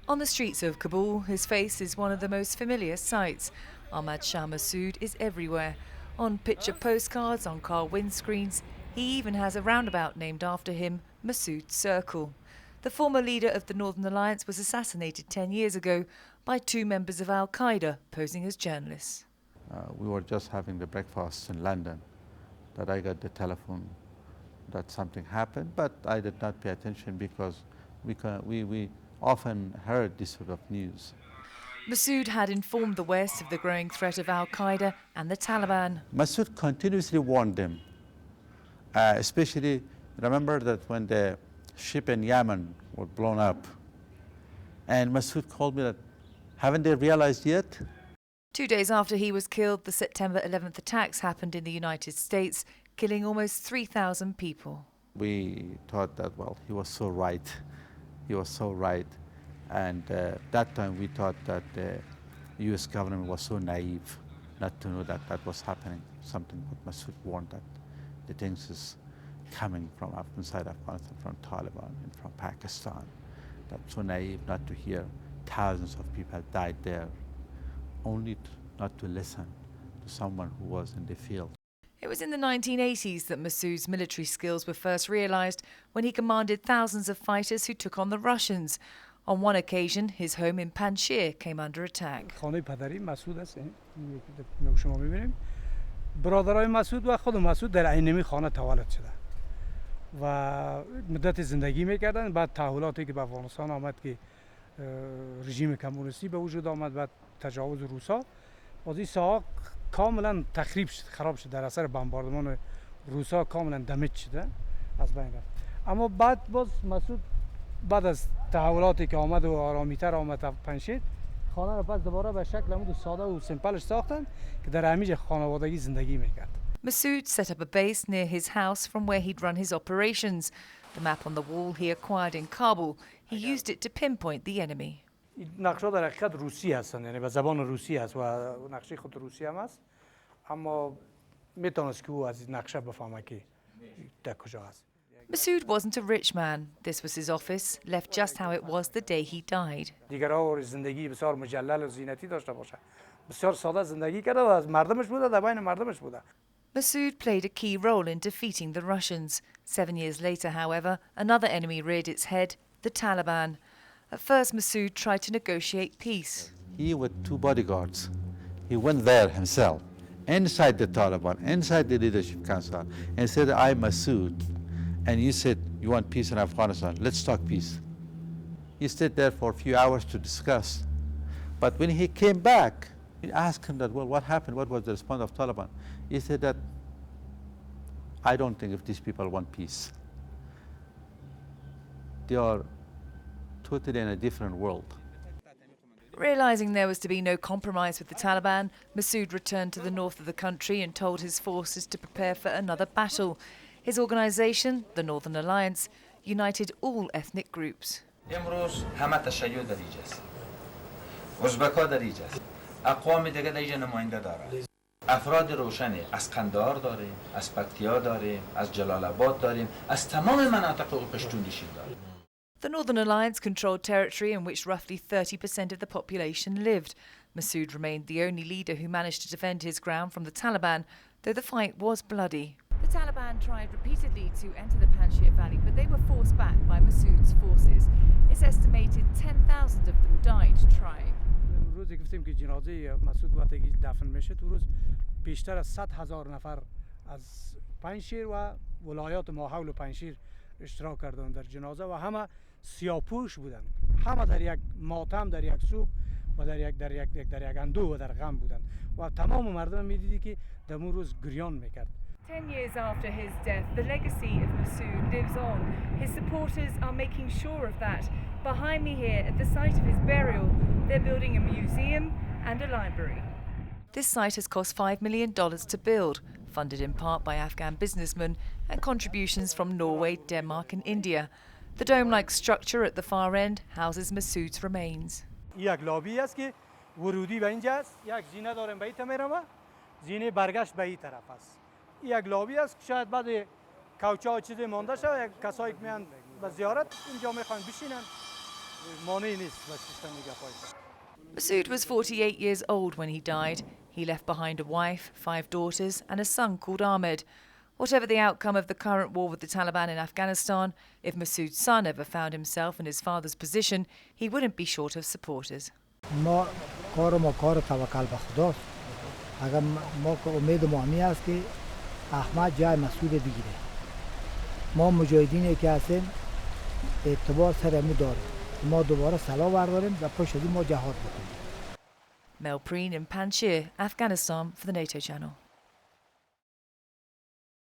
On the streets of Kabul, his face is one of the most familiar sights. Ahmed Shah Massoud is everywhere. On picture postcards, on car windscreens, he even has a roundabout named after him, Massoud Circle. The former leader of the Northern Alliance was assassinated 10 years ago by two members of Al-Qaeda posing as journalists. We were just having the breakfast in London that I got the telephone that something happened, but I did not pay attention because we often heard this sort of news. Massoud had informed the West of the growing threat of Al-Qaeda and the Taliban. Massoud continuously warned them, especially remember that when the ship in Yemen was blown up, and Massoud called me that, haven't they realized yet? 2 days after he was killed, the September 11th attacks happened in the United States, killing almost 3,000 people. We thought that, well, he was so right. He was so right. And that time we thought that the US government was so naive not to know that that was happening. Something what Massoud warned that the things is coming from inside Afghanistan, from Taliban and from Pakistan. That's so naive not to hear. Thousands of people have died there, only not to listen to someone who was in the field. It was in the 1980s that Massoud's military skills were first realised when he commanded thousands of fighters who took on the Russians. On one occasion, his home in Panjshir came under attack. برادرای مسعود و خود مسعود در اینمی خانه تولد شده و مدت زندگی میکردن. بعد تحولاتی که به افغانستان آمد که رژیم کمونیستی به وجود آمد و تجاوز روسا، باز این ساحه کاملا تخریب شد، خراب شد، در اثر بمباردمان روسا کاملا دمیج شده، از بین رفت. اما بعد باز مسعود بعد از تحولاتی که آمد و آرامیتر آمد پنشید، خانه را پس دوباره به شکل عمود ساده و سیمپلش ساختن که در همیشه خانوادگی زندگی میکرد. Massoud set up a base near his house from where he'd run his operations. The map on the wall he acquired in Kabul, he used it to pinpoint the enemy. نقشه در حقیقت روسی هستند، یعنی به زبان روسی هست و نقشه خود روسی هم است، اما میتونست که او از نقشه بفهمه که در کجا هست. Massoud wasn't a rich man. This was his office, left just how it was the day he died. دیگرها زندگی بسیار مجلل و زینتی داشته باشه. بسیار ساده زندگی کرده و از مردمش بوده، در بین مردمش بوده. Massoud played a key role in defeating the Russians. 7 years later, however, another enemy reared its head, the Taliban. At first, Massoud tried to negotiate peace. He with two bodyguards, he went there himself, inside the Taliban, inside the leadership council, and said, I'm Massoud. And you said, you want peace in Afghanistan, let's talk peace. He stayed there for a few hours to discuss. But when he came back, he asked him that, well, what happened? What was the response of Taliban? He said that, I don't think if these people want peace. They are totally in a different world. Realising there was to be no compromise with the Taliban, Massoud returned to the north of the country and told his forces to prepare for another battle. His organisation, the Northern Alliance, united all ethnic groups. امروز همه تشیع در اینجا است. ازبک‌ها در اینجا است. اقوام دیگه در اینجا نماینده داره. افراد روشنی از قندهار داریم، از پکتیا داریم، از جلال آباد داریم، از تمام مناطق پشتون نشین داریم. The Northern Alliance controlled territory in which roughly 30% of the population lived. Massoud remained the only leader who managed to defend his ground from the Taliban, though the fight was bloody. The Taliban tried repeatedly to enter the Panjshir Valley, but they were forced back by Massoud's forces. It's estimated 10,000 of them died trying. روزی گفتیم که جنازه مسعود وقتی دفن میشه، تو روز بیشتر از 100,000 نفر از پنجشیر و ولایات ماحول پنجشیر اشتراک کردند در جنازه و همه سیاه‌پوش بودند. همه در یک ماتم، در یک سوگ و در یک اندوه و در غم بودند و تمام مردم می‌دیدی که در اون روز گریان می‌کرد. 10 years after his death, the legacy of Massoud lives on. His supporters are making sure of that. Behind me here, at the site of his burial, they're building a museum and a library. This site has cost $5 million to build, funded in part by Afghan businessmen and contributions from Norway, Denmark and India. The dome-like structure at the far end houses Massoud's remains. یک لابی است که ورودی به اینجا است. یک زینه داریم به این طرف، زینه برگشت به این طرف است. یک لابی است که شاید بعد کوچه ها چیزی مانده شد، یک کسایی که میان به زیارت اینجا میخوان بشینن مانعی نیست و سیستم گپای. Massoud was 48 years old when he died. He left behind a wife, 5 daughters and a son called Ahmed. Whatever the outcome of the current war with the Taliban in Afghanistan, if Massoud's son ever found himself in his father's position, he wouldn't be short of supporters. ما کار توکل به خداست. اگر ما که امید ما همی است که احمد جای مسعود بگیره. ما مجاهدینی که هستیم اعتبار سرمون داریم. ما دوباره سلاح برداریم و پشت ما جهاد بکنیم. Mel Preen in Panjshir, Afghanistan for the NATO channel.